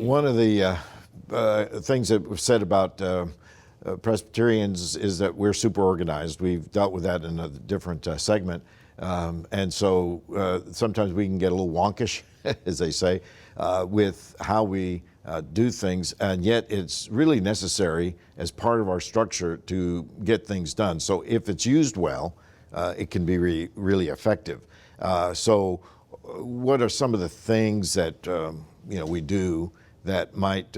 One of the things that we've said about Presbyterians is that we're super organized. We've dealt with that in a different segment. And so sometimes we can get a little wonkish, as they say, with how we do things, and yet it's really necessary as part of our structure to get things done. So if it's used well, it can be really effective. So what are some of the things that we do that might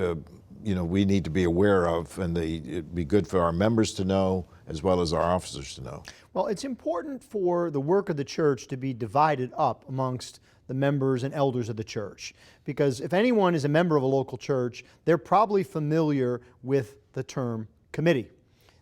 we need to be aware of, and it'd be good for our members to know as well as our officers to know? Well, it's important for the work of the church to be divided up amongst the members and elders of the church. Because if anyone is a member of a local church, they're probably familiar with the term committee.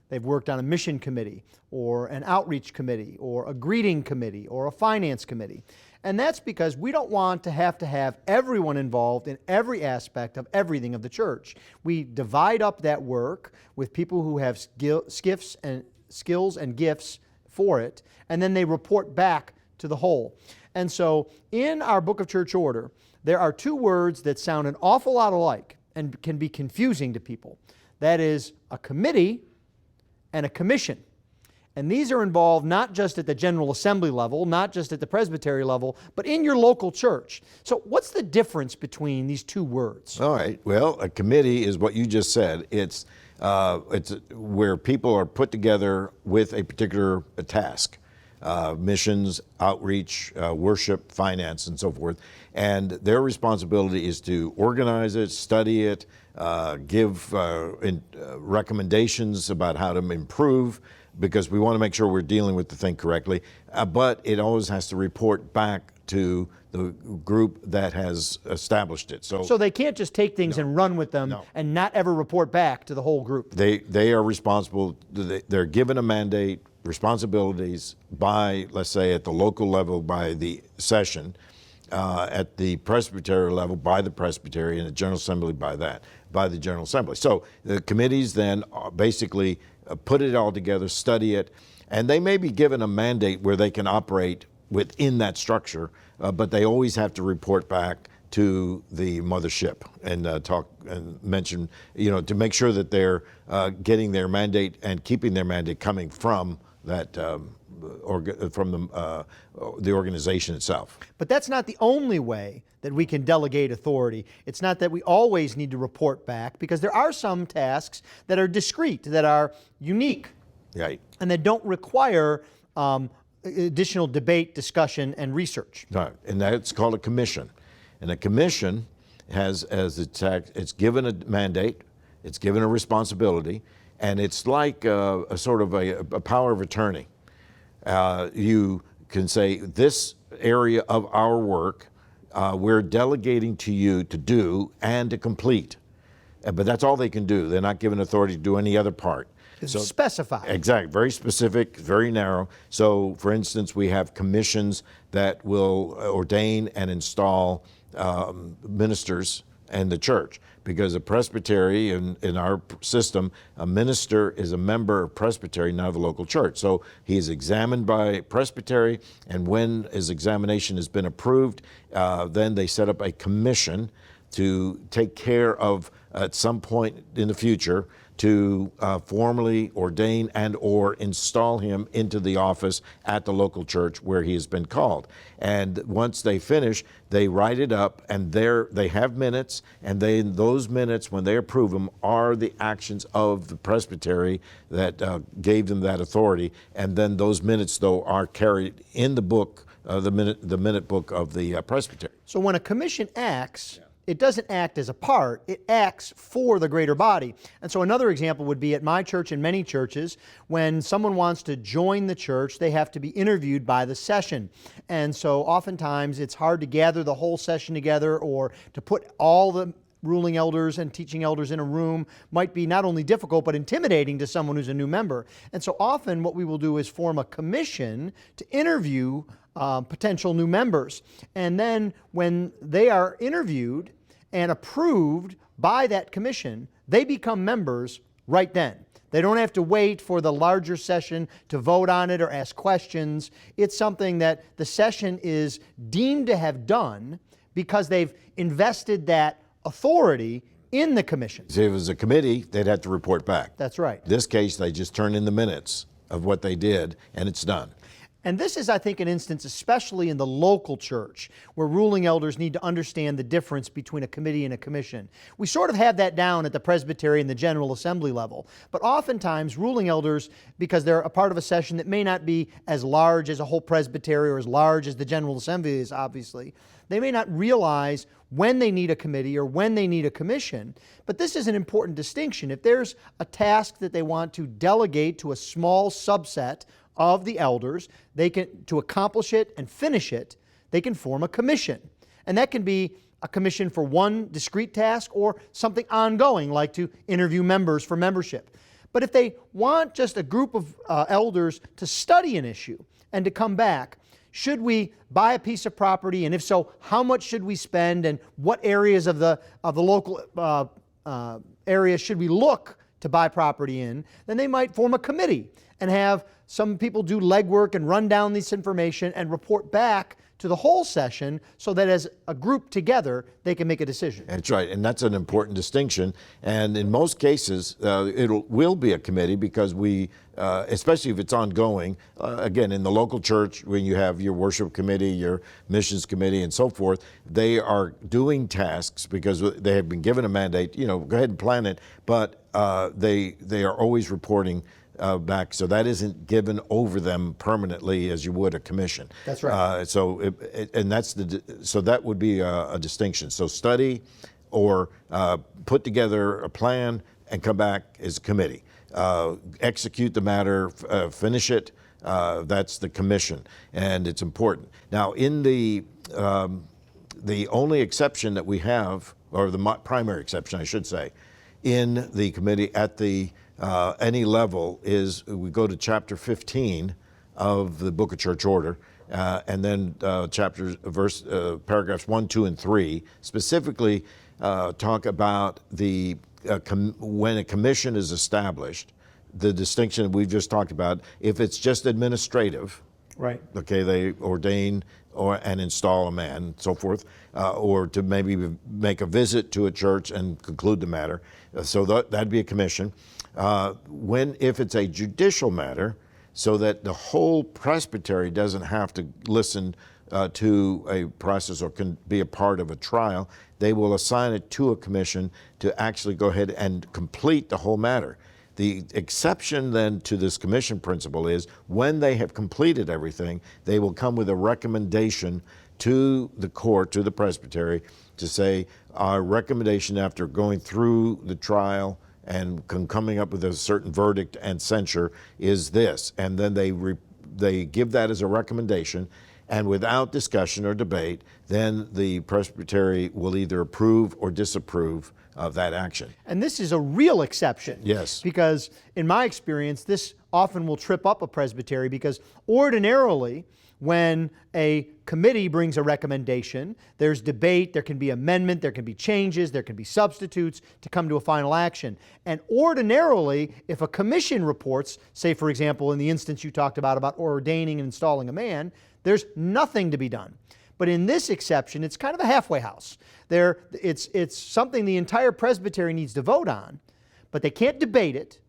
They've worked on a mission committee, or an outreach committee, or a greeting committee, or a finance committee. And that's because we don't want to have everyone involved in every aspect of everything of the church. We divide up that work with people who have skills and gifts for it, and then they report back to the whole. And so in our Book of Church Order, there are two words that sound an awful lot alike and can be confusing to people. That is a committee and a commission. And these are involved not just at the General Assembly level, not just at the Presbytery level, but in your local church. So what's the difference between these two words? All right. Well, a committee is what you just said. It's where people are put together with a particular task. Missions, outreach, worship, finance, and so forth. And their responsibility is to organize it, study it, give recommendations about how to improve, because we want to make sure we're dealing with the thing correctly. But it always has to report back to the group that has established it. So they can't just take things and run with them and not ever report back to the whole group. They are responsible. They're given a mandate, responsibilities by, let's say, at the local level by the session, at the Presbytery level by the Presbytery, and the General Assembly by the General Assembly. So the committees then basically put it all together, study it, and they may be given a mandate where they can operate within that structure, but they always have to report back to the mothership and talk and mention, to make sure that they're getting their mandate and keeping their mandate coming from that the organization itself. But that's not the only way that we can delegate authority. It's not that we always need to report back, because there are some tasks that are discrete, that are unique, right, and that don't require additional debate, discussion, and research. Right. And that's called a commission. And a commission has, it's given a mandate, it's given a responsibility, and it's like a sort of a power of attorney. You can say, this area of our work, we're delegating to you to do and to complete. But that's all they can do. They're not given authority to do any other part. It's specified. Exactly. Very specific, very narrow. So, for instance, we have commissions that will ordain and install ministers in the church. Because a presbytery, in our system, a minister is a member of presbytery, not of the local church. So he is examined by presbytery, and when his examination has been approved, then they set up a commission to take care of, at some point in the future, to formally ordain and or install him into the office at the local church where he has been called. And once they finish, they write it up, and they have minutes, and those minutes, when they approve them, are the actions of the presbytery that gave them that authority. And then those minutes, though, are carried in the book, the minute book of the presbytery. So when a commission acts, it doesn't act as a part, it acts for the greater body. And so another example would be at my church and many churches, when someone wants to join the church, they have to be interviewed by the session. And so oftentimes it's hard to gather the whole session together, or to put all the ruling elders and teaching elders in a room might be not only difficult but intimidating to someone who's a new member. And so often what we will do is form a commission to interview potential new members. And then when they are interviewed and approved by that commission, they become members right then. They don't have to wait for the larger session to vote on it or ask questions. It's something that the session is deemed to have done because they've invested that authority in the commission. See, if it was a committee, they'd have to report back. That's right. This case, they just turn in the minutes of what they did, and it's done. And this is, I think, an instance, especially in the local church, where ruling elders need to understand the difference between a committee and a commission. We sort of have that down at the Presbyterian and the General Assembly level, but oftentimes ruling elders, because they're a part of a session that may not be as large as a whole presbytery or as large as the General Assembly is, obviously, they may not realize when they need a committee or when they need a commission. But this is an important distinction. If there's a task that they want to delegate to a small subset of the elders, they can, to accomplish it and finish it, they can form a commission. And that can be a commission for one discrete task or something ongoing, like to interview members for membership. But if they want just a group of elders to study an issue and to come back, should we buy a piece of property, and if so, how much should we spend, and what areas of the local areas should we look to buy property in, then they might form a committee and have some people do legwork and run down this information and report back to the whole session so that as a group together, they can make a decision. That's right, and that's an important distinction. And in most cases, it will be a committee because we, especially if it's ongoing, again, in the local church, when you have your worship committee, your missions committee, and so forth, they are doing tasks because they have been given a mandate, go ahead and plan it, but they are always reporting back, so that isn't given over them permanently as you would a commission. That's right. So that would be a distinction. So study or put together a plan and come back as a committee. Execute the matter, finish it. That's the commission, and it's important. Now, in the only exception that we have, or the primary exception, I should say, in the committee at the any level is we go to chapter 15 of the Book of Church Order, and then paragraphs 1, 2, and 3 specifically talk about when a commission is established, the distinction that we've just talked about. If it's just administrative, right? Okay, they ordain and install a man, and so forth, or to maybe make a visit to a church and conclude the matter. So that'd be a commission. If it's a judicial matter, so that the whole presbytery doesn't have to listen to a process or can be a part of a trial, they will assign it to a commission to actually go ahead and complete the whole matter. The exception then to this commission principle is when they have completed everything, they will come with a recommendation to the court, to the presbytery, to say, our recommendation after going through the trial and coming up with a certain verdict and censure is this. And then they give that as a recommendation, and without discussion or debate, then the presbytery will either approve or disapprove of that action. And this is a real exception. Yes. Because in my experience, this often will trip up a presbytery, because ordinarily, when a committee brings a recommendation, there's debate, there can be amendment, there can be changes, there can be substitutes to come to a final action. And ordinarily, if a commission reports, say for example in the instance you talked about ordaining and installing a man, there's nothing to be done. But in this exception, it's kind of a halfway house. It's something the entire presbytery needs to vote on, but they can't debate it,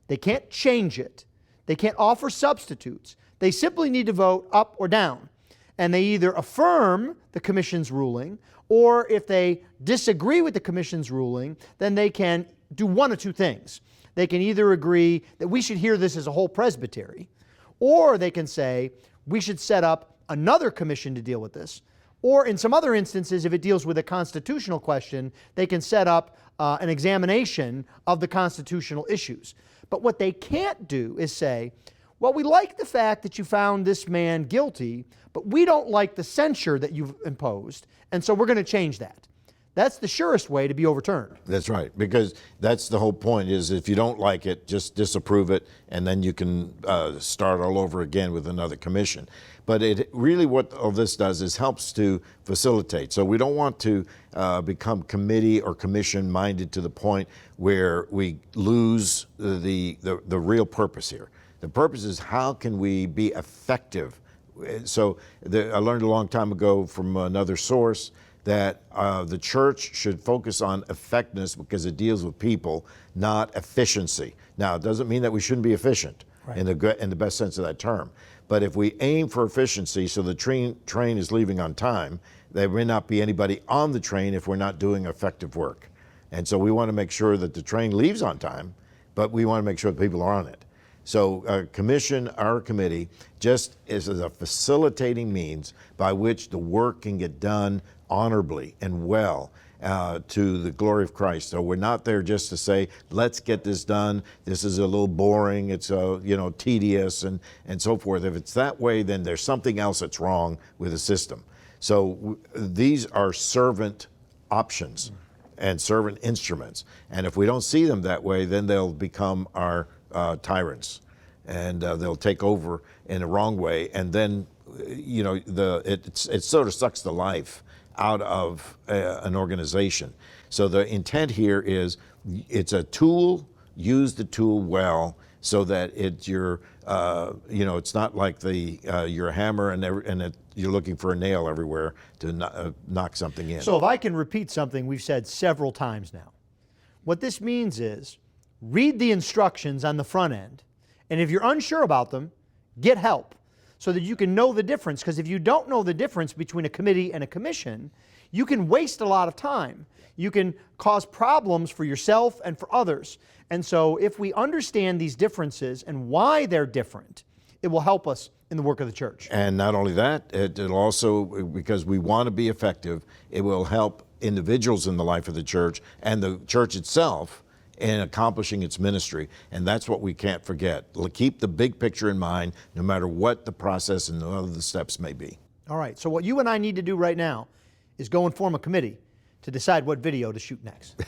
they can't change it, they can't offer substitutes. They simply need to vote up or down. And they either affirm the commission's ruling, or if they disagree with the commission's ruling, then they can do one of two things. They can either agree that we should hear this as a whole presbytery, or they can say we should set up another commission to deal with this. Or in some other instances, if it deals with a constitutional question, they can set up an examination of the constitutional issues. But what they can't do is say, well, we like the fact that you found this man guilty, but we don't like the censure that you've imposed, and so we're going to change that. That's the surest way to be overturned. That's right, because that's the whole point, is if you don't like it, just disapprove it, and then you can start all over again with another commission. But it really, what all this does is helps to facilitate. So we don't want to become committee or commission minded to the point where we lose the real purpose here. The purpose is how can we be effective. So I learned a long time ago from another source that the church should focus on effectiveness because it deals with people, not efficiency. Now, it doesn't mean that we shouldn't be efficient in the best sense of that term. But if we aim for efficiency so the train is leaving on time, there may not be anybody on the train if we're not doing effective work. And so we want to make sure that the train leaves on time, but we want to make sure that people are on it. So commission, our committee, just is a facilitating means by which the work can get done honorably and well to the glory of Christ. So we're not there just to say, let's get this done. This is a little boring. It's tedious and so forth. If it's that way, then there's something else that's wrong with the system. So these are servant options and servant instruments. And if we don't see them that way, then they'll become our tyrants, and they'll take over in a wrong way. And then, it sort of sucks the life out of an organization. So the intent here is it's a tool, use the tool well so that it's it's not like your hammer and you're looking for a nail everywhere to knock something in. So if I can repeat something we've said several times now, what this means is read the instructions on the front end, and if you're unsure about them, get help so that you can know the difference. Because if you don't know the difference between a committee and a commission, you can waste a lot of time. You can cause problems for yourself and for others. And so if we understand these differences and why they're different, it will help us in the work of the church. And not only that, it'll also, because we want to be effective, it will help individuals in the life of the church and the church itself in accomplishing its ministry. And that's what we can't forget. Keep the big picture in mind, no matter what the process and what the steps may be. All right, so what you and I need to do right now is go and form a committee to decide what video to shoot next.